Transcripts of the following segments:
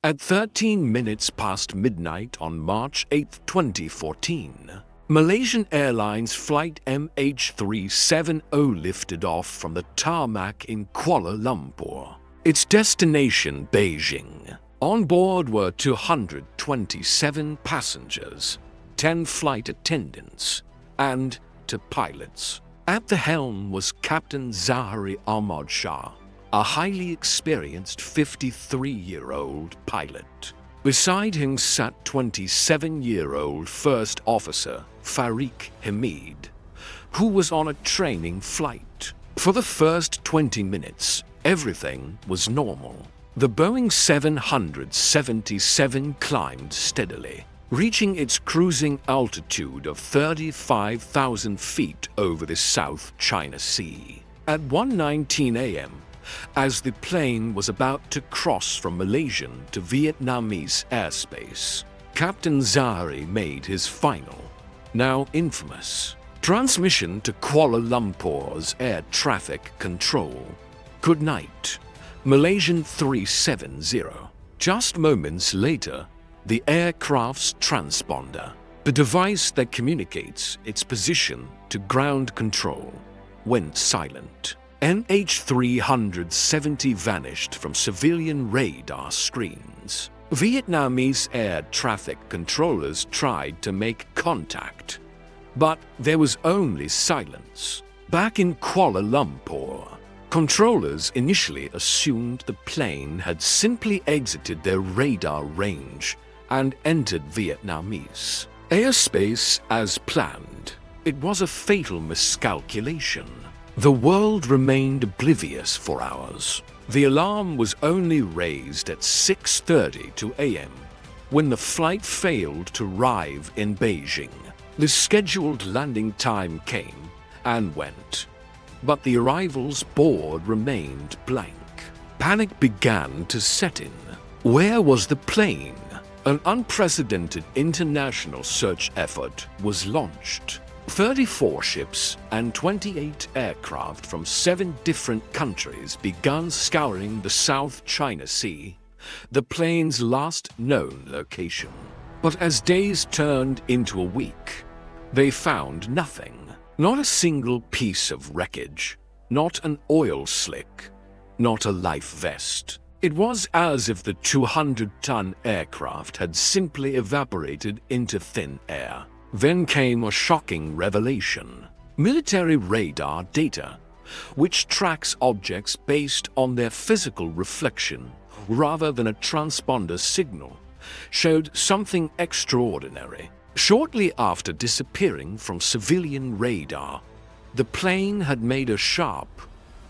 At 13 minutes past midnight on March 8, 2014, Malaysian Airlines Flight MH370 lifted off from the tarmac in Kuala Lumpur. Its destination, Beijing. On board were 227 passengers, 10 flight attendants, and 2 pilots. At the helm was Captain Zahari Ahmad Shah, a highly experienced 53-year-old pilot. Beside him sat 27-year-old First Officer Farik Hamid, who was on a training flight. For the first 20 minutes, everything was normal. The Boeing 777 climbed steadily, reaching its cruising altitude of 35,000 feet over the South China Sea. At 1:19 a.m., as the plane was about to cross from Malaysian to Vietnamese airspace, Captain Zahari made his final, now infamous, transmission to Kuala Lumpur's air traffic control. "Good night, Malaysian 370. Just moments later, the aircraft's transponder, the device that communicates its position to ground control, went silent. MH370 vanished from civilian radar screens. Vietnamese air traffic controllers tried to make contact, but there was only silence. Back in Kuala Lumpur, controllers initially assumed the plane had simply exited their radar range and entered Vietnamese airspace as planned. It was a fatal miscalculation. The world remained oblivious for hours. The alarm was only raised at 6:32 a.m. when the flight failed to arrive in Beijing. The scheduled landing time came and went, but the arrivals board remained blank. Panic began to set in. Where was the plane? An unprecedented international search effort was launched. 34 ships and 28 aircraft from 7 different countries began scouring the South China Sea, the plane's last known location. But as days turned into a week, they found nothing. Not a single piece of wreckage, not an oil slick, not a life vest. It was as if the 200-ton aircraft had simply evaporated into thin air. Then came a shocking revelation. Military radar data, which tracks objects based on their physical reflection rather than a transponder signal, showed something extraordinary. Shortly after disappearing from civilian radar, the plane had made a sharp,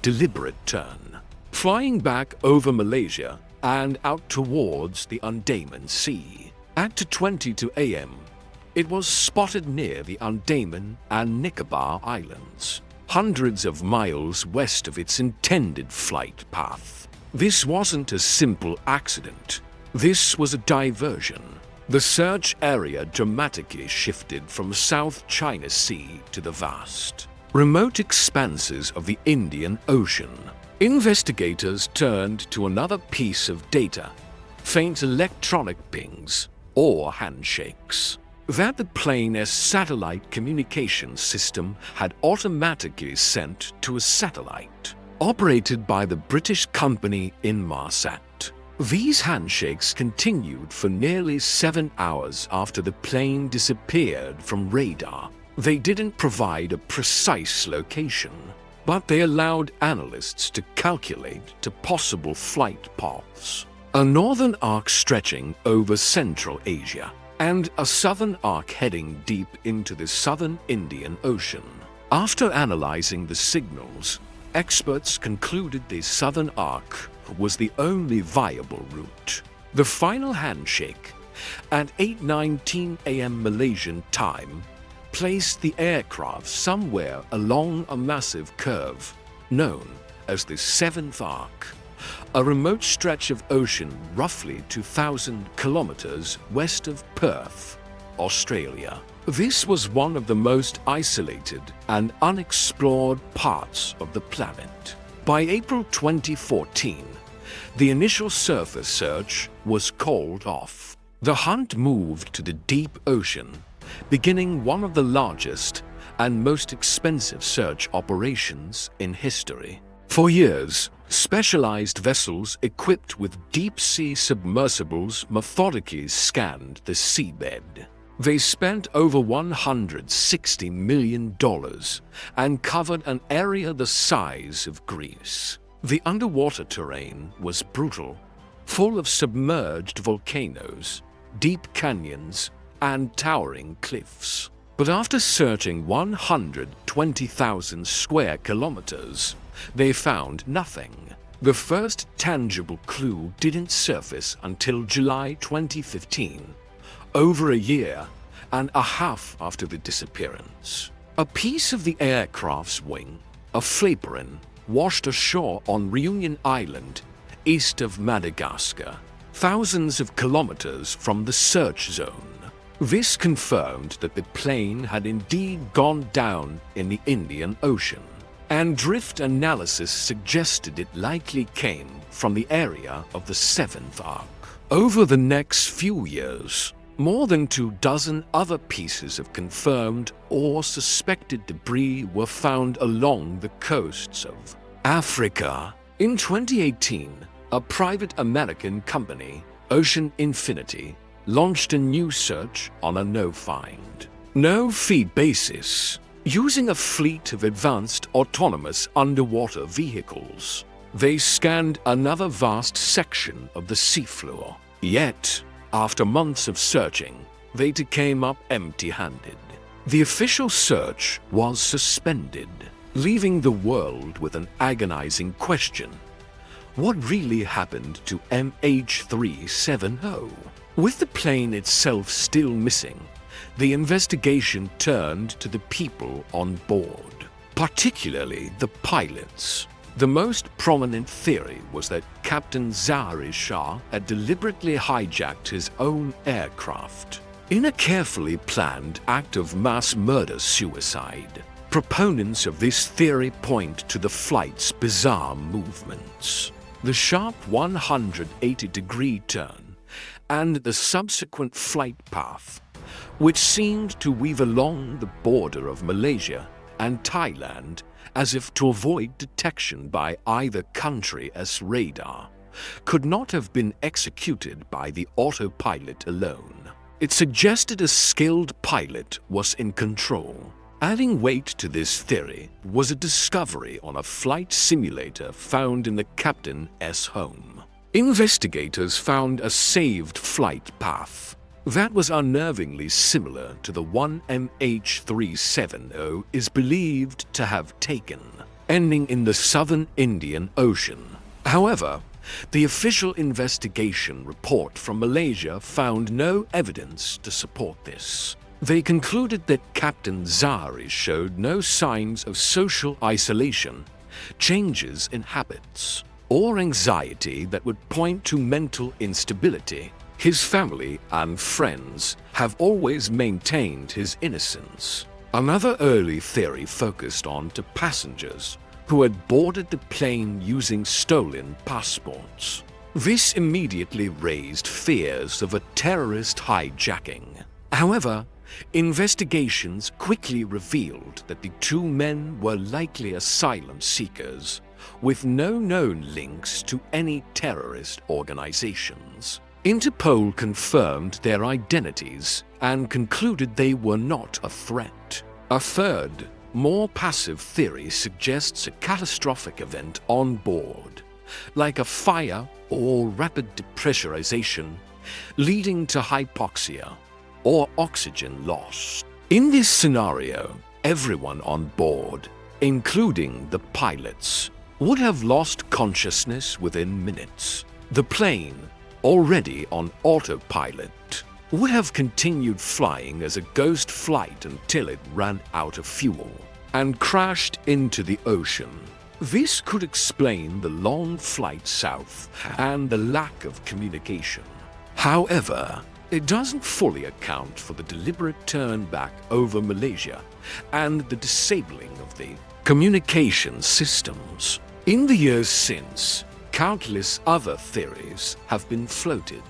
deliberate turn, flying back over Malaysia and out towards the Andaman Sea. At 2:22 a.m., it was spotted near the Andaman and Nicobar Islands, hundreds of miles west of its intended flight path. This wasn't a simple accident. This was a diversion. The search area dramatically shifted from South China Sea to the vast, remote expanses of the Indian Ocean. Investigators turned to another piece of data, faint electronic pings or handshakes, that the plane's satellite communication system had automatically sent to a satellite operated by the British company Inmarsat. These handshakes continued for nearly 7 hours after the plane disappeared from radar. They didn't provide a precise location, but they allowed analysts to calculate to possible flight paths. A northern arc stretching over Central Asia, and a southern arc heading deep into the southern Indian Ocean. After analyzing the signals, experts concluded the southern arc was the only viable route. The final handshake, at 8:19 a.m. Malaysian time, placed the aircraft somewhere along a massive curve known as the Seventh Arc, a remote stretch of ocean roughly 2,000 kilometers west of Perth, Australia. This was one of the most isolated and unexplored parts of the planet. By April 2014, the initial surface search was called off. The hunt moved to the deep ocean, beginning one of the largest and most expensive search operations in history. For years, specialized vessels equipped with deep-sea submersibles methodically scanned the seabed. They spent over $160 million and covered an area the size of Greece. The underwater terrain was brutal, full of submerged volcanoes, deep canyons, and towering cliffs. But after searching 120,000 square kilometers, they found nothing. The first tangible clue didn't surface until July 2015, over a year and a half after the disappearance. A piece of the aircraft's wing, a flaperon, washed ashore on Reunion Island, east of Madagascar, thousands of kilometers from the search zone. This confirmed that the plane had indeed gone down in the Indian Ocean, and drift analysis suggested it likely came from the area of the Seventh Arc. Over the next few years, more than 24 other pieces of confirmed or suspected debris were found along the coasts of Africa. In 2018, a private American company, Ocean Infinity, launched a new search on a no-find, no-fee basis, using a fleet of advanced autonomous underwater vehicles. They scanned another vast section of the seafloor. Yet, after months of searching, they came up empty-handed. The official search was suspended, leaving the world with an agonizing question. What really happened to MH370? With the plane itself still missing, the investigation turned to the people on board, particularly the pilots. The most prominent theory was that Captain Zahari Shah had deliberately hijacked his own aircraft in a carefully planned act of mass murder-suicide. Proponents of this theory point to the flight's bizarre movements, the sharp 180-degree turn, and the subsequent flight path, which seemed to weave along the border of Malaysia and Thailand as if to avoid detection by either country as radar, could not have been executed by the autopilot alone. It suggested a skilled pilot was in control. Adding weight to this theory was a discovery on a flight simulator found in the captain's home. Investigators found a saved flight path that was unnervingly similar to the one MH370 is believed to have taken, ending in the southern Indian Ocean. However, the official investigation report from Malaysia found no evidence to support this. They concluded that Captain Zahari showed no signs of social isolation, changes in habits, or anxiety that would point to mental instability. His family and friends have always maintained his innocence. Another early theory focused on to passengers who had boarded the plane using stolen passports. This immediately raised fears of a terrorist hijacking. However, investigations quickly revealed that the two men were likely asylum seekers with no known links to any terrorist organizations. Interpol confirmed their identities and concluded they were not a threat. A third, more passive theory suggests a catastrophic event on board, like a fire or rapid depressurization, leading to hypoxia or oxygen loss. In this scenario, everyone on board, including the pilots, would have lost consciousness within minutes. The plane, already on autopilot, would have continued flying as a ghost flight until it ran out of fuel and crashed into the ocean. This could explain the long flight south and the lack of communication. However, it doesn't fully account for the deliberate turn back over Malaysia and the disabling of the communication systems. In the years since, countless other theories have been floated.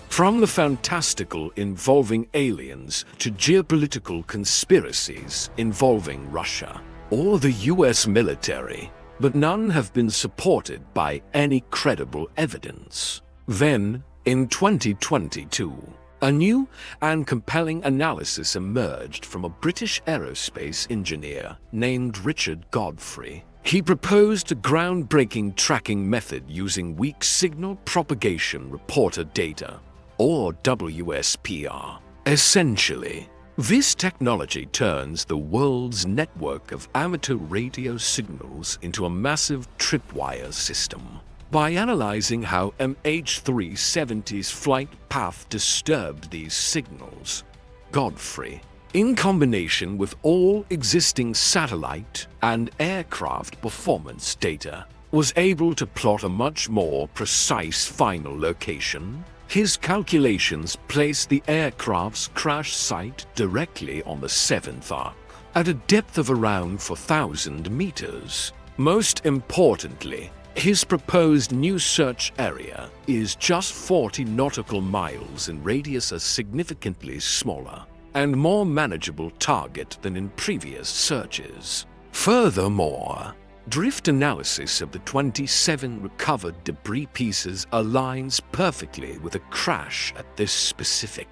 From the fantastical involving aliens to geopolitical conspiracies involving Russia or the US military, but none have been supported by any credible evidence. Then, in 2022, a new and compelling analysis emerged from a British aerospace engineer named Richard Godfrey. He proposed a groundbreaking tracking method using weak signal propagation reporter data, or WSPR. Essentially, this technology turns the world's network of amateur radio signals into a massive tripwire system. By analyzing how MH370's flight path disturbed these signals, Godfrey, in combination with all existing satellite and aircraft performance data, was able to plot a much more precise final location. His calculations placed the aircraft's crash site directly on the 7th arc, at a depth of around 4,000 meters. Most importantly, his proposed new search area is just 40 nautical miles in radius, a significantly smaller and more manageable target than in previous searches. Furthermore, drift analysis of the 27 recovered debris pieces aligns perfectly with a crash at this specific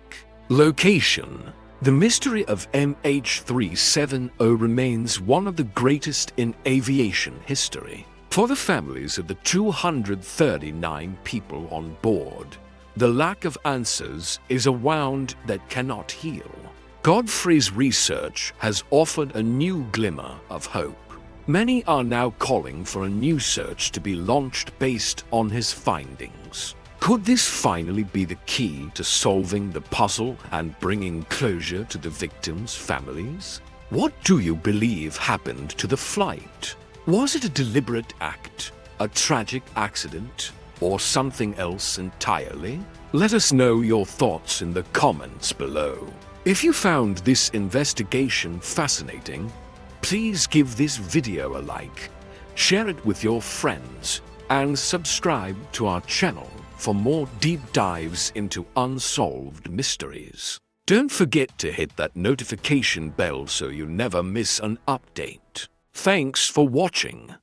location. The mystery of MH370 remains one of the greatest in aviation history. For the families of the 239 people on board, the lack of answers is a wound that cannot heal. Godfrey's research has offered a new glimmer of hope. Many are now calling for a new search to be launched based on his findings. Could this finally be the key to solving the puzzle and bringing closure to the victims' families? What do you believe happened to the flight? Was it a deliberate act, a tragic accident, or something else entirely? Let us know your thoughts in the comments below. If you found this investigation fascinating, please give this video a like, share it with your friends, and subscribe to our channel for more deep dives into unsolved mysteries. Don't forget to hit that notification bell so you never miss an update. Thanks for watching.